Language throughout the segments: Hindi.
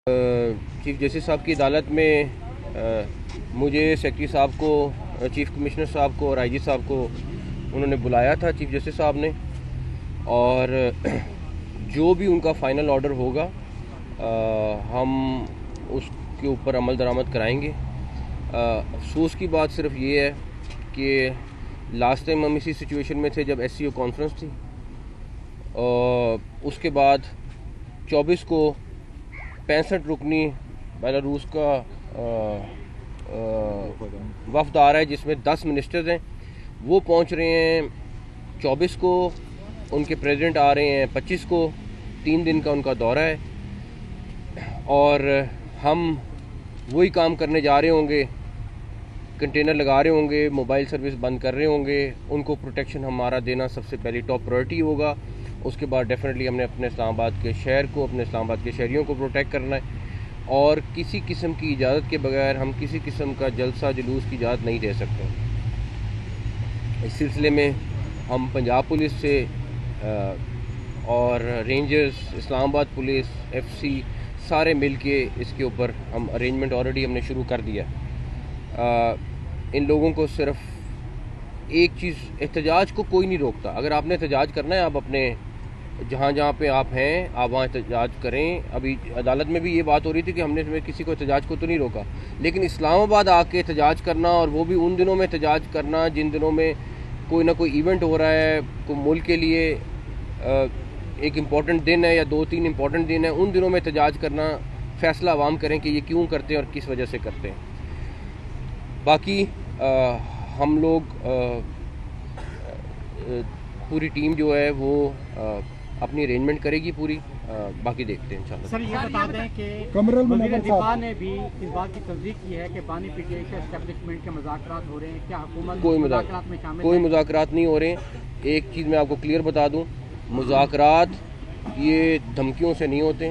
चीफ जस्टिस साहब की अदालत में मुझे सेक्रेटरी साहब को, चीफ कमिश्नर साहब को और आईजी साहब को उन्होंने बुलाया था चीफ जस्टिस साहब ने, और जो भी उनका फ़ाइनल ऑर्डर होगा हम उसके ऊपर अमल दरामद कराएंगे। अफसोस की बात सिर्फ ये है कि लास्ट टाइम हम इसी सिचुएशन में थे जब SCO कॉन्फ्रेंस थी, और उसके बाद 24 को 65 रुकनी बेलारूस का वफ़द आ रहा है जिसमें 10 मिनिस्टर्स हैं। वो पहुंच रहे हैं 24 को, उनके प्रेसिडेंट आ रहे हैं 25 को, 3 दिन का उनका दौरा है, और हम वही काम करने जा रहे होंगे, कंटेनर लगा रहे होंगे, मोबाइल सर्विस बंद कर रहे होंगे। उनको प्रोटेक्शन हमारा देना सबसे पहली टॉप प्रायोरिटी होगा। उसके बाद डेफिनेटली हमने अपने इस्लामाबाद के शहर को, अपने इस्लामाबाद के शहरियों को प्रोटेक्ट करना है, और किसी किस्म की इजाज़त के बगैर हम किसी किस्म का जलसा जुलूस की इजाज़त नहीं दे सकते। इस सिलसिले में हम पंजाब पुलिस से और रेंजर्स, इस्लामाबाद पुलिस, FC सारे मिल के इसके ऊपर हम अरेंजमेंट ऑलरेडी हमने शुरू कर दिया। इन लोगों को सिर्फ एक चीज़, एहतजाज को कोई नहीं रोकता। अगर आपने एहतजाज करना है, आप अपने जहाँ जहाँ पे आप हैं आप वहाँ एहतजाज करें। अभी अदालत में भी ये बात हो रही थी कि हमने इसमें किसी को एहतजाज को तो नहीं रोका, लेकिन इस्लामाबाद आके एहतजाज करना, और वो भी उन दिनों में एहतजाज करना जिन दिनों में कोई ना कोई इवेंट हो रहा है, कोई मुल्क के लिए एक इम्पॉर्टेंट दिन है या 2-3 इम्पॉर्टेंट दिन है, उन दिनों में एहतजाज करना, फ़ैसला आवाम करें कि ये क्यों करते हैं और किस वजह से करते हैं। बाकी हम लोग पूरी टीम जो है वो अपनी अरेंजमेंट करेगी पूरी। बाकी देखते हैं इंशाल्लाह। सर ये बता दें कि वज़ीर दिफा ने भी इस बात की तस्दीक की है कि पानी PTI के एस्टेब्लिशमेंट के मुज़ाकरात हो रहे हैं। क्या हुकूमत कोई मुज़ाकरात में शामिल है? कोई मुज़ाकरात नहीं हो रहे हैं। एक चीज़ मैं आपको क्लियर बता दूं, मुज़ाकरात ये धमकियों से नहीं होते।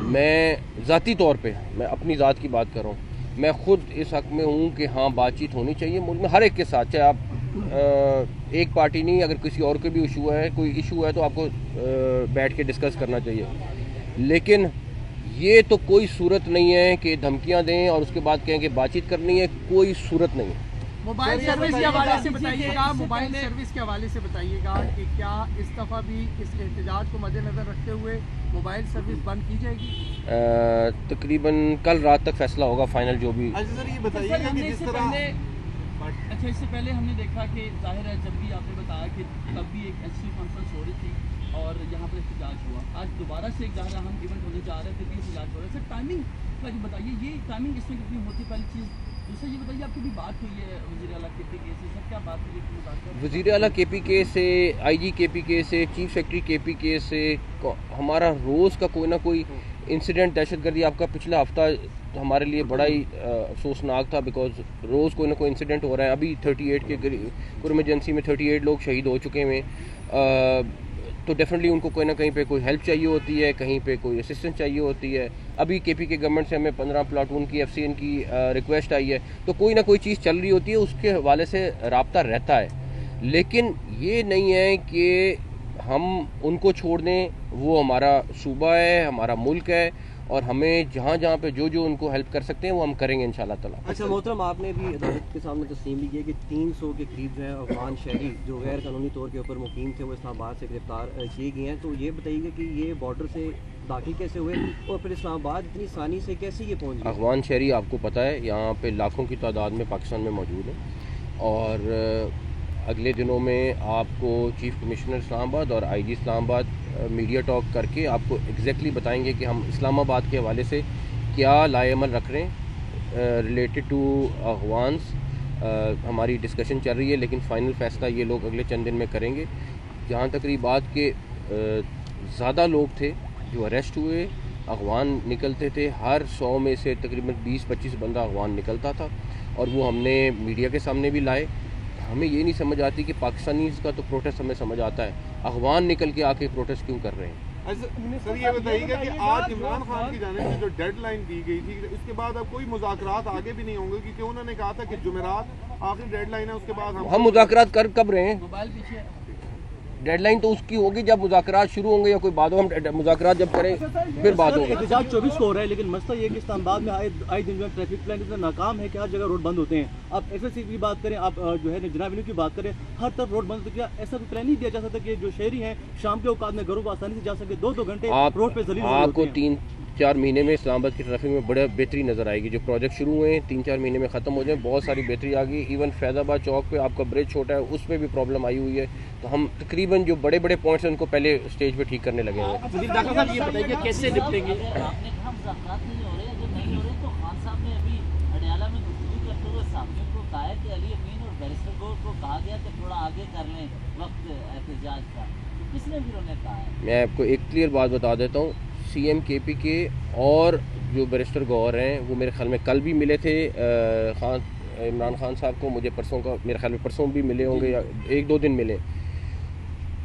मैं ज़ाती तौर पे, मैं अपनी ज़ात की बात कर रहा हूँ, मैं ख़ुद इस हक़ में हूँ कि हाँ, बातचीत होनी चाहिए मुल्क में हर एक के साथ, चाहे आप एक पार्टी नहीं, अगर किसी और के भी इशू है, कोई इशू है तो आपको बैठ के डिस्कस करना चाहिए। लेकिन ये तो कोई सूरत नहीं है कि धमकियां दें और उसके बाद कहें कि बातचीत करनी है, कोई सूरत नहीं है। मोबाइल सर्विस के हवाले से बताइएगा, मोबाइल सर्विस के हवाले से बताइएगा कि क्या इस दफ़ा भी इस एहतजाज को मद्देनज़र रखते हुए मोबाइल सर्विस बंद की जाएगी? तकरीबन कल रात तक फैसला होगा फाइनल जो भी। सर ये बताइएगा कि जिस तरह अच्छा, इससे पहले हमने देखा कि जाहिर है जब भी आपने बताया कि तब भी एक SCO कॉन्फ्रेंस हो रही थी और यहाँ पर एहतजाज हुआ, आज दोबारा से एक ज़ाहिर हम इवेंट होने जा रहे थे, भी एहतजाज हो रहा है। सर टाइमिंग का जो बताइए, ये टाइमिंग इसमें कितनी होती है, पहली चीज़। दूसरा ये बताइए, आपकी भी बात हुई है वज़ीर आला KPK से, सर क्या बात हुई है? वज़ीर आला KPK से, IG KPK से, चीफ सेक्रेटरी KPK से हमारा रोज़ का कोई ना कोई इंसिडेंट, दहशतगर्दी, आपका पिछला हफ्ता हमारे लिए बड़ा ही अफसोसनाक था, बिकॉज रोज़ कोई ना कोई इंसिडेंट हो रहा है। अभी 38 के पूर्व इमरजेंसी में 38 लोग शहीद हो चुके हैं। तो डेफिनेटली उनको कोई ना कहीं पे कोई हेल्प चाहिए होती है, कहीं पे कोई असिस्टेंस चाहिए होती है। अभी KPK गवर्नमेंट से हमें 15 प्लाटून की FCN की रिक्वेस्ट आई है, तो कोई ना कोई चीज़ चल रही होती है, उसके हवाले से रब्ता रहता है। लेकिन ये नहीं है कि हम उनको छोड़ दें, वो हमारा सूबा है, हमारा मुल्क है, और हमें जहाँ जहाँ पे जो जो उनको हेल्प कर सकते हैं वो हम करेंगे इंशाल्लाह ताला। अच्छा मोहतरम, आपने भी अदालत के सामने तस्लीम भी किया कि 300 के करीब जो है अफगान शहरी जो गैर कानूनी तौर के ऊपर मुकीम थे वो इस्लामाबाद से गिरफ्तार किए गए हैं। तो ये बताइएगा कि ये बॉर्डर से दाखिल कैसे हुए और फिर इस्लामाबाद इतनी आसानी से कैसे ये पहुँच गए? अफगान शहरी आपको पता है यहाँ पे लाखों की तादाद में पाकिस्तान में मौजूद है, और अगले दिनों में आपको चीफ कमिश्नर इस्लामाबाद और IG इस्लामाबाद मीडिया टॉक करके आपको एग्जैक्टली बताएंगे कि हम इस्लामाबाद के हवाले से क्या लाएअमल रख रहे हैं रिलेटेड टू अफगान्स। हमारी डिस्कशन चल रही है, लेकिन फ़ाइनल फ़ैसला ये लोग अगले चंद दिन में करेंगे। जहाँ तक रही बात के ज़्यादा लोग थे जो अरेस्ट हुए, अफगान निकलते थे, हर 100 में से तकरीबन 20-25 बंदा अफगान निकलता था, और वो हमने मीडिया के सामने भी लाए। हमें ये नहीं समझ आती कि पाकिस्तानी का तो प्रोटेस्ट हमें समझ आता है, अफगान निकल के आके प्रोटेस्ट क्यों कर रहे हैं? सर ये बताइएगा कि आज इमरान खान की जानिब से जो डेडलाइन दी गई थी, उसके बाद अब कोई मुज़ाकरात आगे भी नहीं होंगे, क्योंकि उन्होंने कहा था कि जुमेरात आखिरी डेडलाइन है, उसके बाद हम मुज़ाकरात कर कब रहे हैं? मोबाइल पीछे डेडलाइन तो उसकी होगी जब मुज़ाकरात शुरू होंगे या कोई बात हो, हम मुज़ाकरात जब करें फिर बात होगी। एहतजाज 24 को हो रहा है, लेकिन मसला ये है कि इस्लामाबाद में आए दिन जो है ट्रैफिक प्लान इतना नाकाम है कि हर जगह रोड बंद होते हैं। आप एसएससी की बात करें, आप जो है जनाब एवेन्यू की बात करें, हर तरफ रोड बंद। तो क्या ऐसा कोई प्लान नहीं दिया जा सकता कि जो शहरी हैं शाम के औकात में घरों को आसानी से जा सके? 2-2 घंटे रोड पे जलील आपको 3-4 महीने में इस्लामाबाद की ट्रैफिक में बड़ा बेहतरी नज़र आएगी। जो प्रोजेक्ट शुरू हुए हैं 3-4 महीने में ख़त्म हो जाए, बहुत सारी बेहतरी आ गई। इवन फैज़ाबाद चौक पे आपका ब्रिज छोटा है, उस पर भी प्रॉब्लम आई हुई है। तो हम तकरीबन जो बड़े बड़े पॉइंट्स हैं उनको पहले स्टेज पे ठीक करने लगे हैं। ये बताइए कैसे निपटेंगे? आपने कहा मुज़ाकरात नहीं हो रहे, जब नहीं हो रहे तो खान साहब ने अभी अडयाला में गुफ्तगू करते हुए साथियों को कहा है कि अली अमीन और बैरिस्टर गौर को कहा गया कि थोड़ा आगे कर लें वक्त एहतजाज का, तो किसने फिर उन्हें कहा है? मैं आपको एक क्लियर बात बता देता हूँ, CM KPK और जो बैरिस्टर गौर हैं वो मेरे ख्याल में कल भी मिले थे इमरान खान साहब को। मुझे परसों का मेरे ख्याल में परसों भी मिले होंगे या 1-2 दिन मिले।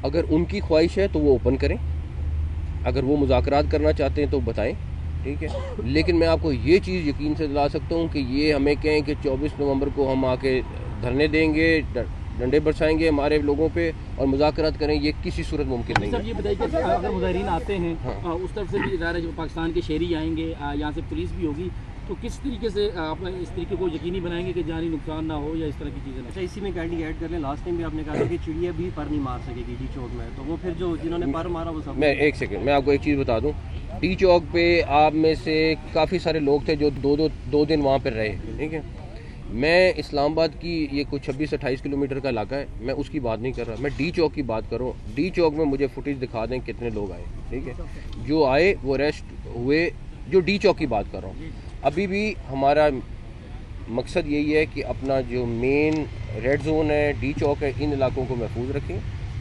अगर उनकी ख्वाहिश है तो वो ओपन करें, अगर वो मुज़ाकरात करना चाहते हैं तो बताएं, ठीक है। लेकिन मैं आपको ये चीज़ यकीन से दिला सकता हूँ कि ये हमें कहें कि 24 नवंबर को हम आके धरने देंगे, डंडे बरसाएंगे हमारे लोगों पे और मुज़ाकरात करें, ये किसी सूरत मुमकिन नहीं है। ये बताइए कि अगर मुजाहिरीन आते हैं उस तरफ से भी ज़ाहिर है जो पाकिस्तान के शहरी आएंगे, यहाँ से पुलिस भी होगी, तो किस तरीके से आप इस तरीके को यकीनी बनाएंगे कि जानी नुकसान ना हो या इस तरह की चीज़ें? अच्छा, इसी में कैंडी ऐड कर लें, लास्ट टाइम भी आपने कहा था कि चिड़िया भी पर नहीं मार सकेगी डी चौक में, तो वो फिर जो जिन्होंने पर मारा वो सब। मैं एक सेकंड मैं आपको एक चीज़ बता दूं, डी चौक पे आप में से काफ़ी सारे लोग थे जो दो दिन वहाँ पर रहे, ठीक है। मैं इस्लामाबाद की ये कुछ 26-28 किलोमीटर का इलाका है, मैं उसकी बात नहीं कर रहा, मैं डी चौक की बात कर रहा हूँ। डी चौक में मुझे फुटेज दिखा दें कितने लोग आए, ठीक है। जो आए वो अरेस्ट हुए, जो डी चौक की बात कर रहा हूँ। अभी भी हमारा मकसद यही है कि अपना जो मेन रेड जोन है, डी चौक है, इन इलाकों को महफूज रखें।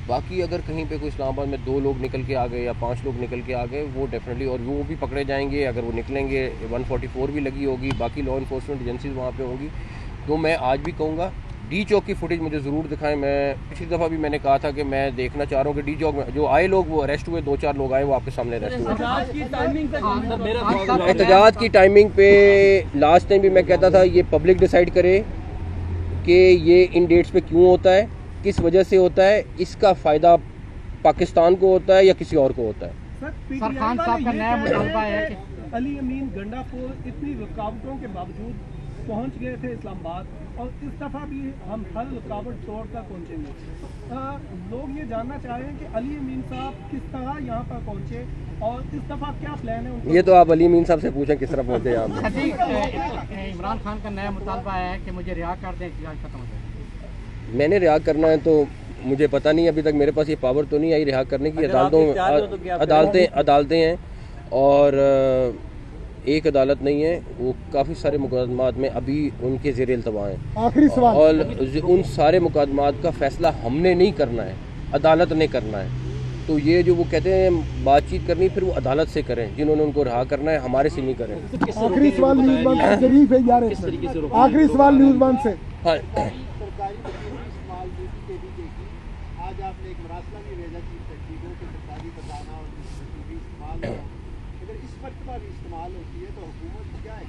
बाकी अगर कहीं पे कोई इस्लामाबाद में 2 लोग निकल के आ गए या 5 लोग निकल के आ गए, वो डेफिनेटली और वो भी पकड़े जाएंगे। अगर वो निकलेंगे 144 भी लगी होगी, बाकी लॉ इन्फोर्समेंट एजेंसीज वहाँ पे होंगी। तो मैं आज भी कहूँगा डी चौक की फुटेज मुझे ज़रूर दिखाएं। मैं पिछली दफ़ा भी मैंने कहा था कि मैं देखना चाह रहा हूँ कि डी चौक में जो आए लोग वो अरेस्ट हुए, 2-4 लोग आए वो आपके सामने अरेस्ट हुए। एहतजाज की टाइमिंग पे लास्ट टाइम भी मैं कहता था ये पब्लिक डिसाइड करे कि ये इन डेट्स पे क्यों होता है, किस वजह से होता है, इसका फ़ायदा पाकिस्तान को होता है या किसी और को होता है। सर खान साहब का नया मुतालबा है कि अली अमीन गंडापुर इतनी रुकावटों के बावजूद पहुंच गए थे इस्लामाबाद, और इस दफ़ा भी हम हर रुकावट तोड़कर पहुंचेंगे। लोग ये जानना चाह रहे हैं कि अली अमीन साहब किस तरह यहाँ पर पहुंचे और इस दफ़ा क्या प्लान है उनका? ये तो आप अली अमीन साहब से पूछें किस तरह पहुंचे यहाँ पे। इमरान खान का नया मुतालबा है कि मुझे रिहा कर दें, एहतजाज खत्म हो जाए। मैंने रिहा करना है तो मुझे पता नहीं, अभी तक मेरे पास ये पावर तो नहीं आई रिहा करने की। अदालतें हैं और एक अदालत नहीं है, वो काफ़ी सारे मुकदमात में अभी उनके ज़ेर इल्तवा हैं। आखिरी सवाल, और उन सारे मुकदमात का फ़ैसला हमने नहीं करना है, अदालत ने करना है। तो ये जो वो कहते हैं बातचीत करनी, फिर वो अदालत से करें, जिन्होंने उनको रिहा करना है, हमारे से नहीं करें। आखिरी सवाल न्यूज़ आखिरी सवाल न्यूज़ से। हाँ, आज आपने एक मरासला भी भेजा चीफ सेक्रेटरी को कि सरकारी खजाना और इस्तेमाल हो, अगर इस मरतबा भी इस्तेमाल होती है तो हुकूमत क्या है?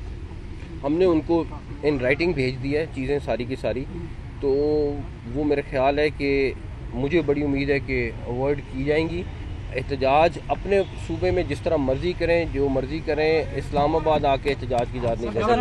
हमने उनको इन राइटिंग भेज दी है चीज़ें सारी की सारी, तो वो मेरा ख्याल है कि मुझे बड़ी उम्मीद है कि अवॉइड की जाएंगी। एहतजाज अपने सूबे में जिस तरह मर्जी करें, जो मर्जी करें, इस्लामाबाद आके एहतजाज की इजाज़त नहीं दे सकते।